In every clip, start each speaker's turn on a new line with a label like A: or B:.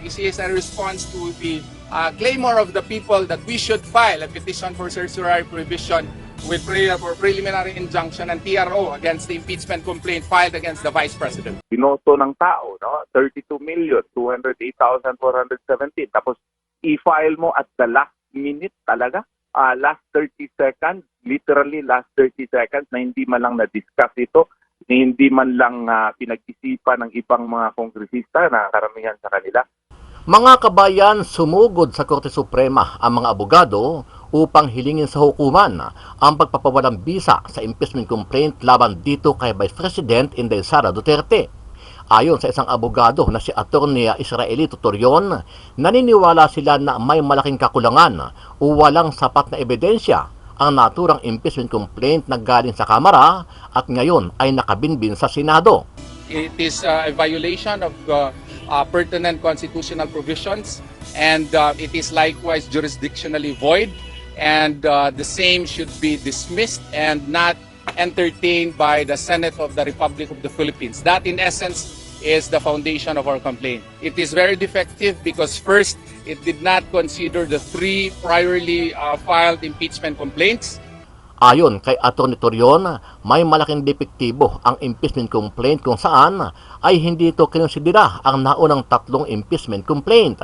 A: This is a response to the clamor of the people that we should file a petition for certiorari prohibition with prayer for preliminary injunction and TRO against the impeachment complaint filed against the Vice President.
B: Binoto ng tao, no? 32,208,417. Tapos i-file mo at the last minute talaga. Last 30 seconds, literally last 30 seconds na hindi man lang na-discuss ito, hindi man lang pinag-isipan ng ibang mga kongresista na karamihan sa kanila.
C: Mga kabayan, sumugod sa Korte Suprema ang mga abogado upang hilingin sa hukuman ang pagpapawalang bisa sa impeachment complaint laban dito kay Vice President Inday Sara Duterte. Ayon sa isang abogado na si Attorney Israelito Torion, naniniwala sila na may malaking kakulangan o walang sapat na ebidensya ang naturang impeachment complaint na galing sa Kamara at ngayon ay nakabinbin sa Senado.
A: It is a violation of pertinent constitutional provisions, and it is likewise jurisdictionally void, and the same should be dismissed and not entertained by the Senate of the Republic of the Philippines. That in essence is the foundation of our complaint. It is very defective because first, it did not consider the 3 priorly filed impeachment complaints.
C: Ayon kay Atty. Torion, may malaking depektibo ang impeachment complaint kung saan ay hindi ito kinonsidera ang naunang 3 impeachment complaint.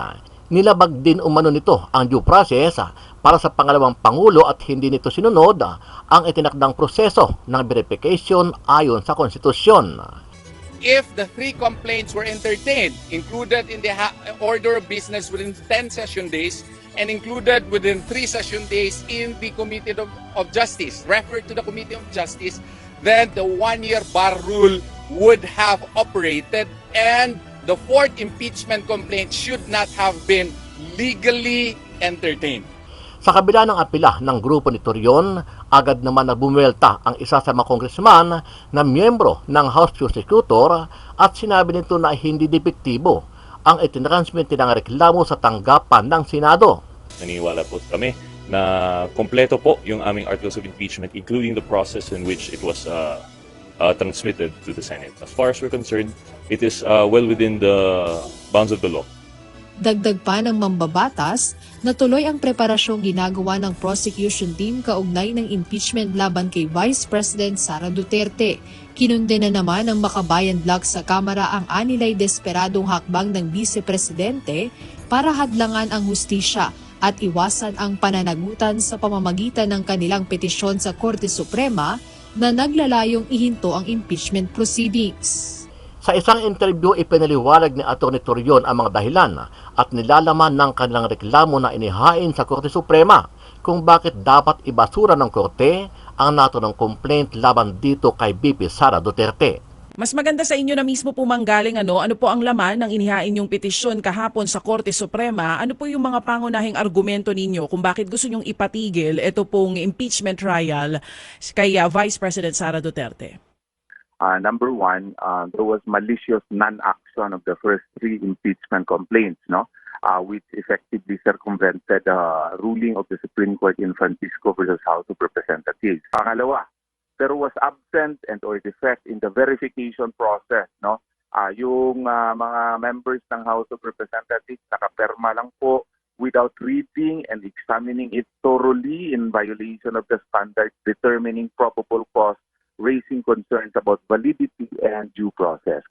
C: Nilabag din umano nito ang due process para sa pangalawang Pangulo at hindi nito sinunod ang itinakdang proseso ng verification ayon sa konstitusyon.
A: If the 3 complaints were entertained, included in the order of business within 10 session days, and included within 3 session days in the Committee of Justice, referred to the Committee of Justice, then the 1-year bar rule would have operated, and the 4th impeachment complaint should not have been legally entertained.
C: Sa kabila ng apela ng grupo ni Torion, agad naman na bumuelta ang isa sa mga congressman na miyembro ng House Prosecutor at sinabi nito na hindi depektibo ang itinransmit ng reklamo sa tanggapan ng Senado.
D: Naniniwala po kami na kompleto po yung aming articles of impeachment, including the process in which it was transmitted to the Senate. As far as we're concerned, it is well within the bounds of the law.
E: Dagdag pa ng mambabatas na tuloy ang preparasyong ginagawa ng prosecution team kaugnay ng impeachment laban kay Vice President Sara Duterte. Kinundena naman ng Makabayan Bloc sa Kamara ang anilay desperadong hakbang ng Vice Presidente para hadlangan ang hustisya at iwasan ang pananagutan sa pamamagitan ng kanilang petisyon sa Korte Suprema na naglalayong ihinto ang impeachment proceedings.
C: Sa isang interview, ipinaliwanag ni Atty. Torion ang mga dahilan at nilalaman ng kanilang reklamo na inihain sa Korte Suprema kung bakit dapat ibasura ng Korte ang naturang complaint laban dito kay VP Sara Duterte.
F: Mas maganda sa inyo na mismo po manggaling ano po ang laman ng inihain yung petisyon kahapon sa Korte Suprema? Ano po yung mga pangunahing argumento ninyo kung bakit gusto nyong ipatigil ito pong impeachment trial kay Vice President Sara Duterte?
B: Number 1, there was malicious non-action of the first 3 impeachment complaints, no, which effectively circumvented the ruling of the Supreme Court in Francisco versus House of Representatives. Pangalawa, there was absent and or defect in the verification process, no. Yung mga members ng House of Representatives nakaperma lang po without reading and examining it thoroughly in violation of the standards determining probable cause, raising concerns about validity and due process.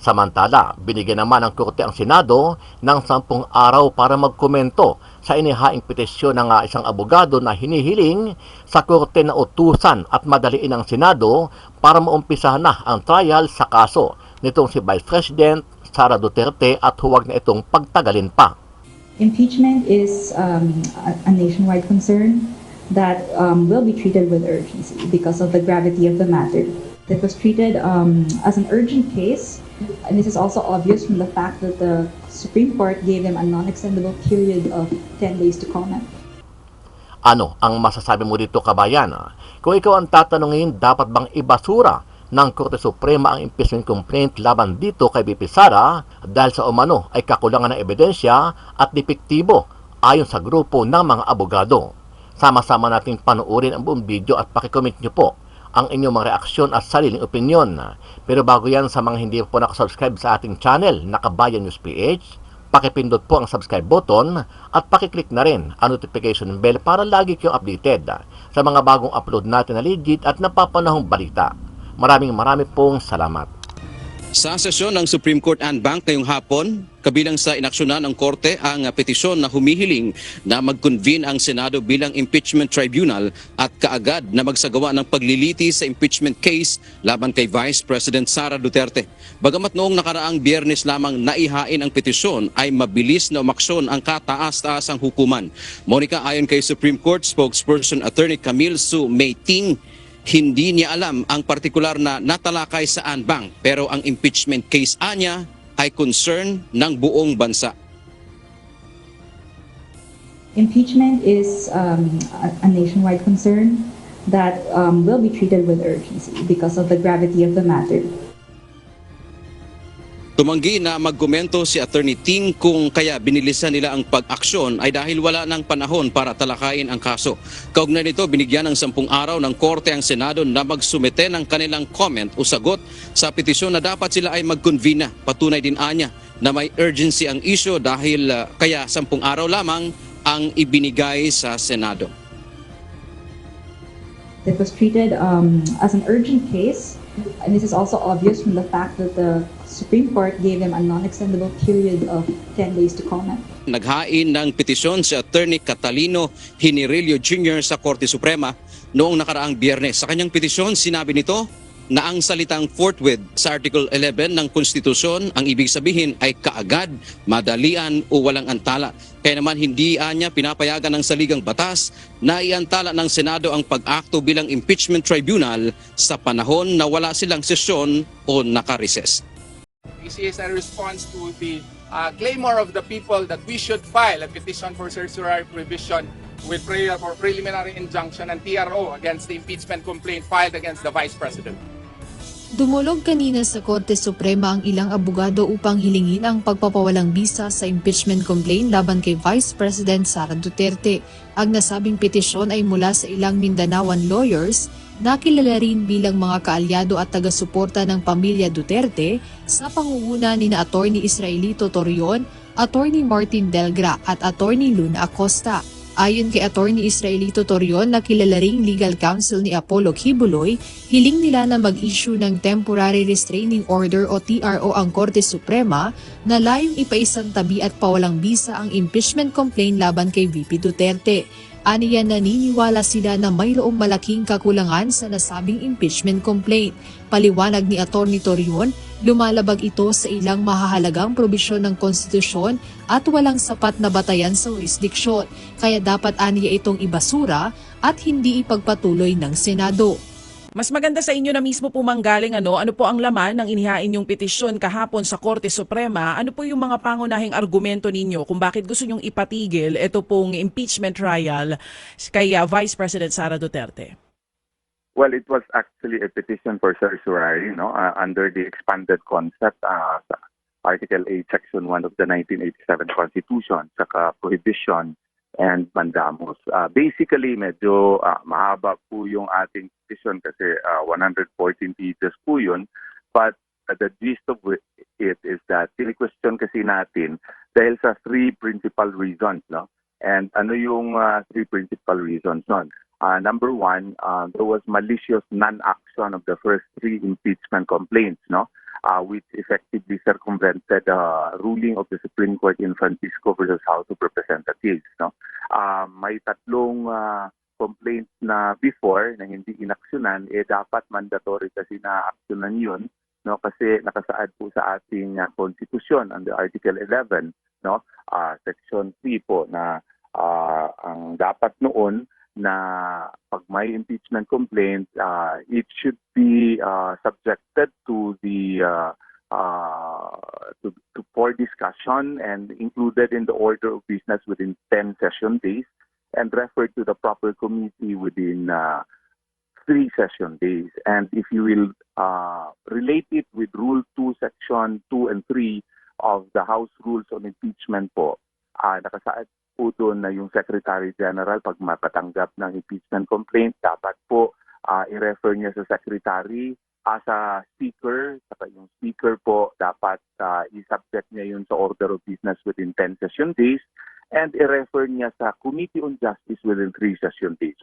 C: Samantala, binigyan naman ng Korte ang Senado ng 10 araw para magkomento sa inihaing petisyon ng isang abogado na hinihiling sa Korte na utusan at madaliin ang Senado para maumpisahan na ang trial sa kaso nitong si Vice President Sara Duterte at huwag na itong pagtagalin pa.
G: Impeachment is a nationwide concern that will be treated with urgency because of the gravity of the matter. It was treated as an urgent case, and this is also obvious from the fact that the Supreme Court gave them a non-extendable period of 10 days to comment.
C: Ano ang masasabi mo dito, kabayan? Kung ikaw ang tatanungin, dapat bang ibasura ng Korte Suprema ang impeachment complaint laban dito kay VP Sara dahil sa umano ay kakulangan ng ebidensya at depektibo ayon sa grupo ng mga abogado? Sama-sama nating panoorin ang buong video at pakicomment nyo po ang inyong mga reaksyon at sariling opinyon. Pero bago yan, sa mga hindi po nakasubscribe sa ating channel na Kabayan News PH, Pakipindot po ang subscribe button at pakiclick na rin ang notification bell para lagi kayong updated sa mga bagong upload natin na legit at napapanahong balita. Maraming pong salamat.
H: Sa sesyon ng Supreme Court and Bank ngayong hapon, kabilang sa inaksyonan ng Korte ang petisyon na humihiling na mag-convene ang Senado bilang impeachment tribunal at kaagad na magsagawa ng pagliliti sa impeachment case laban kay Vice President Sara Duterte. Bagamat noong nakaraang Biyernes lamang naihain ang petisyon, ay mabilis na umaksyon ang kataas-taasang hukuman. Monica, ayon kay Supreme Court spokesperson Attorney Camille Su Meiting, hindi niya alam ang partikular na natalakay sa Anbang, pero ang impeachment case anya ay concern ng buong bansa.
G: Impeachment is a nationwide concern that will be treated with urgency because of the gravity of the matter.
H: Tumanggi na magkomento si Attorney Ting kung kaya binilisan nila ang pag-aksyon ay dahil wala ng panahon para talakayin ang kaso. Kaugnay nito, binigyan ng 10 araw ng Korte ang Senado na magsumite ng kanilang comment o sagot sa petisyon na dapat sila ay mag-convene na. Patunay din anya na may urgency ang issue dahil kaya 10 araw lamang ang ibinigay sa Senado.
G: It was treated as an urgent case, and this is also obvious from the fact that the Supreme Court gave them a non-extendable period of 10 days to comment.
H: Naghain ng petisyon si Attorney Catalino Hinirillo Jr. sa Korte Suprema noong nakaraang Biyernes. Sa kanyang petisyon, sinabi nito na ang salitang forthwith sa Article 11 ng Konstitusyon, ang ibig sabihin ay kaagad, madalian o walang antala. Kaya naman hindi niya pinapayagan ng saligang batas na iantala ng Senado ang pag-akto bilang impeachment tribunal sa panahon na wala silang sesyon o nakareses.
A: This is a response to the clamor of the people that we should file a petition for certiorari prohibition with prayer for preliminary injunction and TRO against the impeachment complaint filed against the Vice President.
E: Dumulog kanina sa Korte Suprema ang ilang abogado upang hilingin ang pagpapawalang bisa sa impeachment complaint laban kay Vice President Sara Duterte. Ang nasabing petisyon ay mula sa ilang Mindanaoan lawyers na kilala rin bilang mga kaalyado at taga-suporta ng pamilya Duterte sa pangunguna ni Attorney Israelito Torion, Attorney Martin Delgra at Attorney Luna Acosta. Ayon kay Attorney Israelito Torion na kilala ring legal counsel ni Apollo Kibuloy, hiling nila na mag-issue ng Temporary Restraining Order o TRO ang Korte Suprema na layong ipaisantabi at pawalang bisa ang impeachment complaint laban kay VP Duterte. Aniya naniniwala sila na mayroong malaking kakulangan sa nasabing impeachment complaint. Paliwanag ni Attorney Torion, lumalabag ito sa ilang mahahalagang probisyon ng konstitusyon at walang sapat na batayan sa jurisdiksyon, kaya dapat aniya itong ibasura at hindi ipagpatuloy ng Senado.
F: Mas maganda sa inyo na mismo po manggaling ano po ang laman ng inihain yung petisyon kahapon sa Korte Suprema? Ano po yung mga pangunahing argumento ninyo kung bakit gusto nyong ipatigil ito pong impeachment trial kay Vice President Sara Duterte?
B: Well, it was actually a petition for certiorari, under the expanded concept sa Article 8, Section 1 of the 1987 Constitution, saka prohibition and mandamos. Basically, medyo mahaba po yung ating petition kasi 114 pages po yun. But the gist of it is that tini-question kasi natin dahil sa 3 principal reasons. No? And ano yung 3 principal reasons nun? Number 1, there was malicious non-action of the first 3 impeachment complaints, which effectively circumvented the ruling of the Supreme Court in Francisco versus House of Representatives. May 3 complaints na before na hindi inaksyonan, dapat mandatory kasi na aksyonan yun, kasi nakasaad po sa ating konstitusyon under Article 11, Section 3 po na ang dapat noon na pag may impeachment complaint, it should be subjected to the for discussion and included in the order of business within 10 session days and referred to the proper committee within 3 session days. And if you will relate it with Rule 2, Section 2 and 3 of the House Rules on Impeachment po, nakasaad po doon na yung Secretary General pag mapatanggap ng impeachment complaint, dapat po i-refer niya sa Secretary as a speaker, saka yung speaker po dapat i-subject niya yun sa order of business within 10 session days and i-refer niya sa Committee on Justice within 3 session days.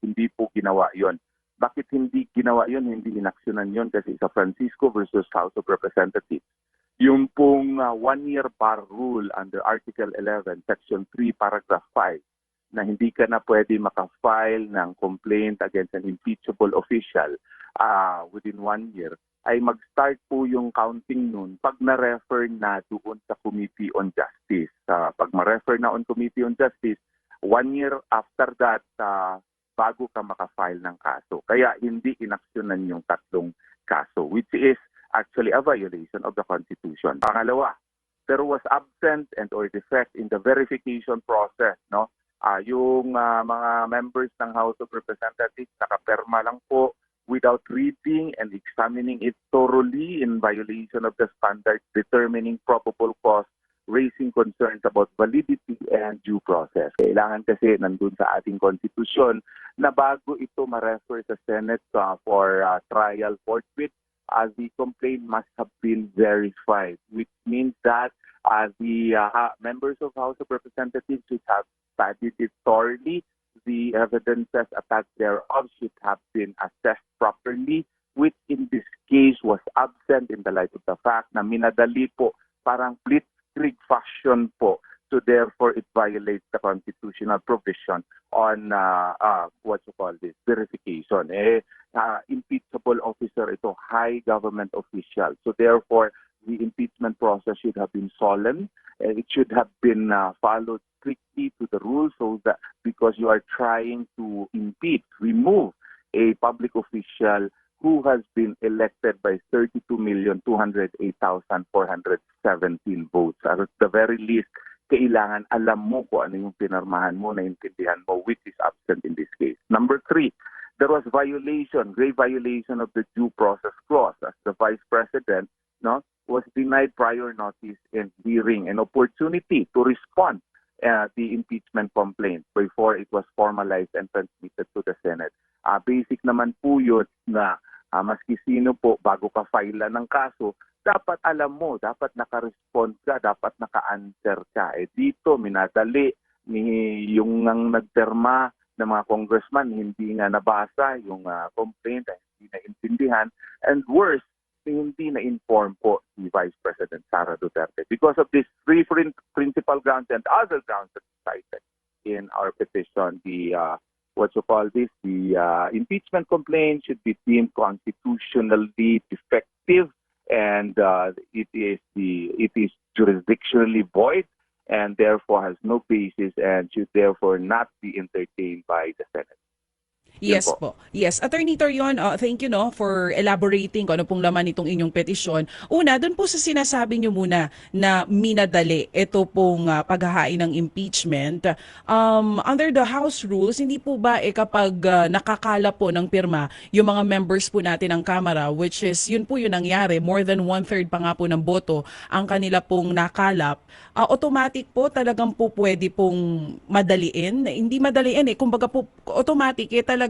B: Hindi po ginawa yon. Bakit hindi ginawa yon? Hindi inaksyonan yon kasi sa Francisco versus House of Representatives. Yung pong 1-year bar rule under Article 11, Section 3, Paragraph 5, na hindi ka na pwede makafile ng complaint against an impeachable official within 1 year, ay mag-start po yung counting nun pag na-refer na doon sa Committee on Justice. Pag ma-refer na on Committee on Justice, 1 year after that, bago ka makafile ng kaso. Kaya hindi inaksyonan yung 3 kaso, which is actually a violation of the Constitution. Pangalawa, there was absent and or defect in the verification process, no? Yung mga members ng House of Representatives nakaperma lang po without reading and examining it thoroughly in violation of the standards determining probable cause, raising concerns about validity and due process. Kailangan kasi nandun sa ating konstitusyon na bago ito ma-refer sa Senate for trial forthwith, the complaint must have been verified, which means that the members of House of Representatives should have studied it thoroughly. The evidences attached thereof should have been assessed properly, which in this case was absent in the light of the fact na minadali po, parang blitzkrieg fashion po. So therefore, it violates the constitutional provision on verification. Impeachable officer ito, high government official. So therefore, the impeachment process should have been solemn. It should have been followed strictly to the rules, so that because you are trying to remove a public official who has been elected by 32,208,417 votes. At the very least, kailangan alam mo kung ano yung pinarmahan mo, naintindihan mo, which is absent in this case. Number 3, there was grave violation of the due process clause as the Vice President was denied prior notice and hearing an opportunity to respond the impeachment complaint before it was formalized and transmitted to the Senate. Basic naman po yun na maski sino po bago ka file ng kaso, dapat alam mo, dapat naka-respond ka, dapat naka-answer ka. Dito, minadali, yung nagterma ng mga congressman, hindi nga nabasa yung complaint, hindi naintindihan, and worse, hindi na-inform po si Vice President Sara Duterte. Because of these 3 principal grounds and other grounds that cited in our petition, the impeachment complaint should be deemed constitutionally defective, and it is jurisdictionally void and therefore has no basis and should therefore not be entertained by the Senate.
F: Yes po. Yes. Attorney Torion, thank you for elaborating kung ano pong laman nitong inyong petisyon. Una, dun po sa sinasabi nyo muna na minadali ito pong paghahain ng impeachment. Under the House rules, hindi po ba kapag nakakala po ng pirma yung mga members po natin ng Kamara, which is yun po yung nangyari, more than 1/3 pa nga po ng boto ang kanila pong nakalap, automatic po talagang po pwede pong madaliin. Hindi madaliin kumbaga po automatic talagang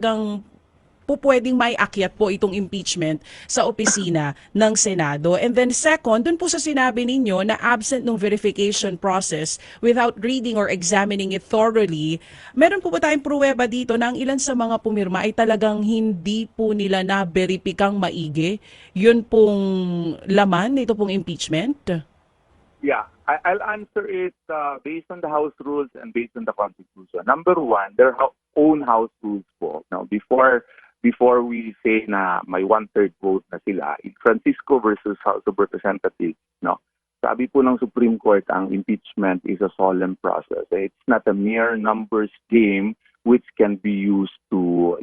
F: po pwedeng may akyat po itong impeachment sa opisina ng Senado. And then second, dun po sa sinabi ninyo na absent ng verification process without reading or examining it thoroughly, meron po ba tayong pruweba dito na ang ilan sa mga pumirma ay talagang hindi po nila na-veripikang maigi? Yun pong laman nito pong impeachment?
B: Yeah, I'll answer it based on the House rules and based on the Constitution. Number 1, their own House rules po. Now, before we say na may 1/3 vote na sila, in Francisco versus House of Representatives, sabi po ng Supreme Court, ang impeachment is a solemn process. It's not a mere numbers game which can be used to,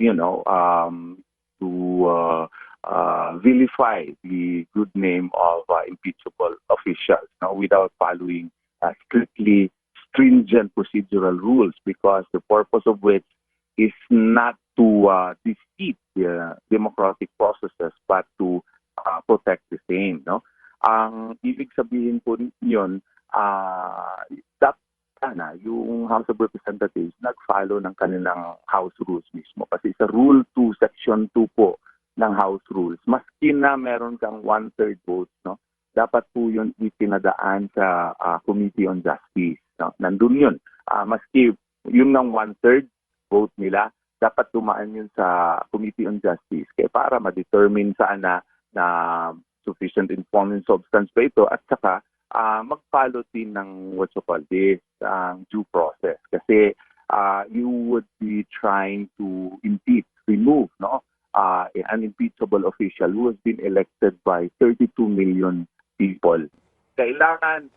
B: vilify the good name of impeachable officials without following strictly stringent procedural rules, because the purpose of which is not to defeat the democratic processes but to protect the same. Ang ibig sabihin po yun, dapat yung House of Representatives nag-follow ng kanilang House rules mismo. Kasi sa Rule 2, Section 2 po ng House rules, maski na meron kang 1/3 votes, no, dapat po yun ipinadaan sa Committee on Justice. No? Nandun yun. Maski yung ng 1/3 vote nila, dapat dumaan yun sa Committee on Justice kaya para ma-determine saan na sufficient informing substance ba ito at saka mag-follow din ng what you call this, due process. Kasi you would be trying to impeach, remove, no, an impeachable official who has been elected by 32 million people. Kailangan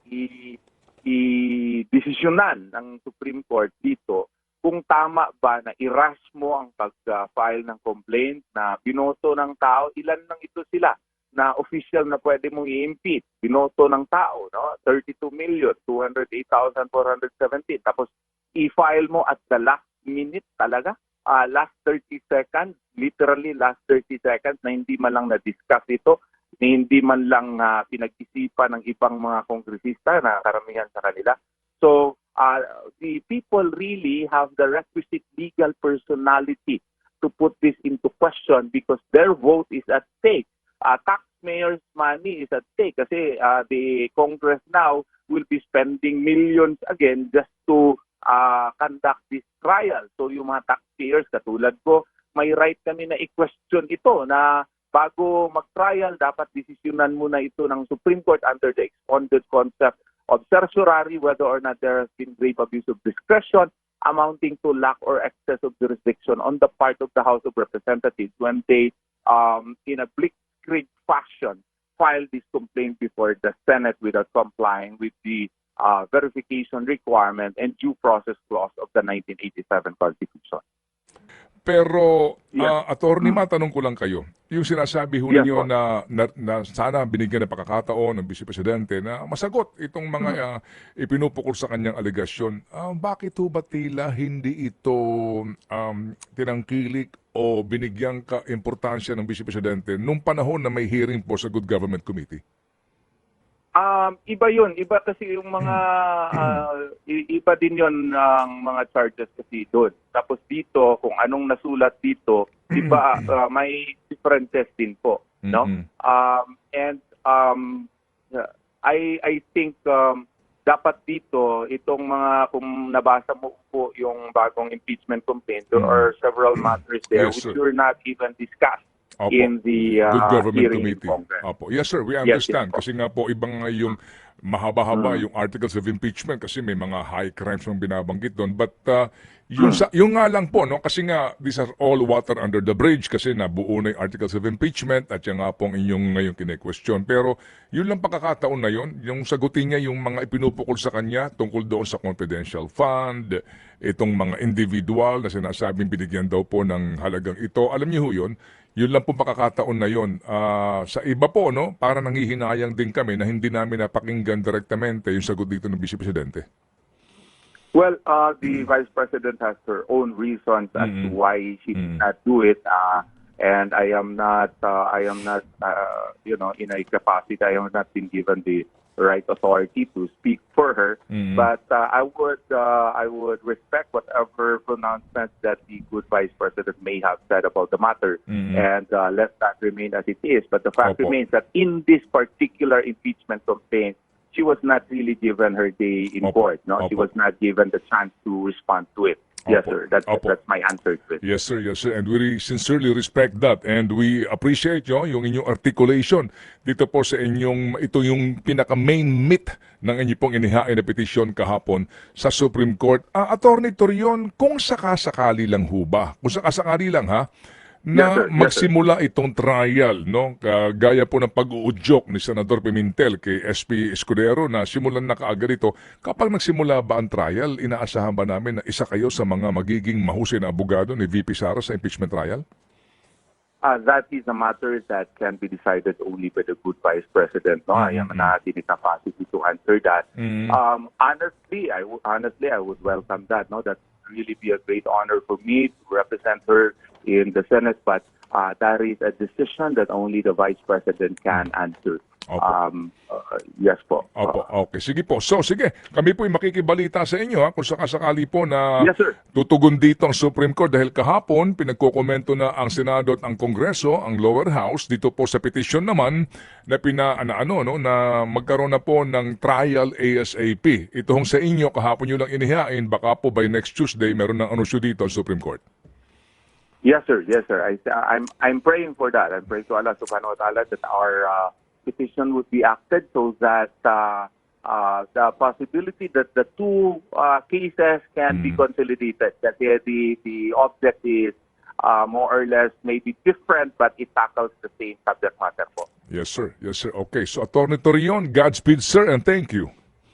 B: i-desisyonan ng Supreme Court dito kung tama ba na i-rush mo ang pag-file ng complaint na binoto ng tao, ilan lang ito sila na official na pwede mong i-impeach. Binoto ng tao, no? 32,208,417. Tapos i-file mo at the last minute talaga. Last 30 seconds, literally last 30 seconds na hindi man lang na-discuss ito, na hindi man lang pinag-isipan ng ibang mga kongresista na karamihan sa kanila. So, the people really have the requisite legal personality to put this into question because their vote is at stake. Taxpayers' money is at stake kasi the Congress now will be spending millions again just to conduct this trial. So yung mga taxpayers, katulad ko, may right kami na i-question ito na bago mag-trial, dapat desisyonan muna ito ng Supreme Court under the expounded concept of certiorari whether or not there has been grave abuse of discretion amounting to lack or excess of jurisdiction on the part of the House of Representatives when they, in a blitzkrieg fashion, filed this complaint before the Senate without complying with the verification requirement and due process clause of the 1987 Constitution.
I: Pero, Attorney, matanong ko lang kayo. Yung sinasabi ho ninyo na sana binigyan ng pagkakataon ng Vice Presidente na masagot itong mga ipinupukol sa kanyang alegasyon, bakit ho ba tila hindi ito tinangkilik o binigyang ka-importansya ng Vice Presidente nung panahon na may hearing po sa Good Government Committee?
B: Iba yun. Iba kasi yung mga, iba din yun ang mga charges kasi doon. Tapos dito, kung anong nasulat dito, iba, may differences din po. No? I think dapat dito, itong mga, kung nabasa mo po yung bagong impeachment complaint, there are several matters there which were not even discussed. Opo. In the
I: Good Government
B: hearing
I: Committee.
B: in Congress.
I: Opo. Yes, sir. We understand. Kasi nga po, ibang yung mahaba-haba yung articles of impeachment kasi may mga high crimes yung binabanggit doon. But yung nga lang po, no? Kasi nga, these are all water under the bridge kasi nabuo na yung articles of impeachment at yung nga pong inyong ngayong kine-question. Pero yun lang pagkakataon na yun, yung sagutin niya yung mga ipinupukol sa kanya tungkol doon sa confidential fund, itong mga individual na sinasabing binigyan daw po ng halagang ito. Alam niyo ho yun lang po pagkakataon na yun. Sa iba po, no, para nanghihinayang din kami na hindi namin napakinggan direktamente yung sagot dito ng Vice Presidente.
B: Well, the Vice President has her own reasons as to why she did not do it. And I am not, you know, in a capacity, I have not been given the right authority to speak for her. But I would respect whatever pronouncements that the good Vice President may have said about the matter, and let that remain as it is. But the fact remains that in this particular impeachment complaint, she was not really given her day in court. No, she was not given the chance to respond to it. Yes, sir. That's my answer to it.
I: Yes, sir. Yes, sir. And we sincerely respect that. And we appreciate yung inyong articulation dito po sa inyong, ito yung pinaka-main myth ng inyong pong inihain na petisyon kahapon sa Supreme Court. Attorney Torion, kung sakasakali lang ho ba, kung sakasakali lang ha, na magsimula itong trial, no? Gaya po ng pag-uudyok ni Senador Pimentel kay SP Escudero na simulan na kaagad ito. Kapag nagsimula ba ang trial, inaasahan ba namin na isa kayo sa mga magiging mahusay na abogado ni VP Sara sa impeachment trial?
B: That is a matter that can be decided only by the good Vice President. No, I am not in the capacity to answer that. Honestly, I would welcome that. No, that would really be a great honor for me to represent her in the Senate. But that is a decision that only the Vice President can answer.
I: Opo.
B: Yes po.
I: Opo, okay. Sige po. So, sige. Kami po makikibalita sa inyo kung sakasakali po na
B: Yes, sir.
I: tutugon dito ang Supreme Court dahil kahapon pinagkokomento na ang Senado at ang Kongreso, ang lower house, dito po sa petition naman na na magkaroon na po ng trial ASAP. Ito hong sa inyo, kahapon nyo lang inihain, baka po by next Tuesday meron ng anunsyo dito sa Supreme Court.
B: Yes, sir. Yes, sir. I'm praying for that. I'm praying to Allah Subhanahu wa Taala that our petition would be acted so that the possibility that the two cases can be consolidated. That the object is more or less maybe different, but it tackles the same subject matter po.
I: Yes, sir. Yes, sir. Okay. So, Attorney Torion, Godspeed, sir, and thank you.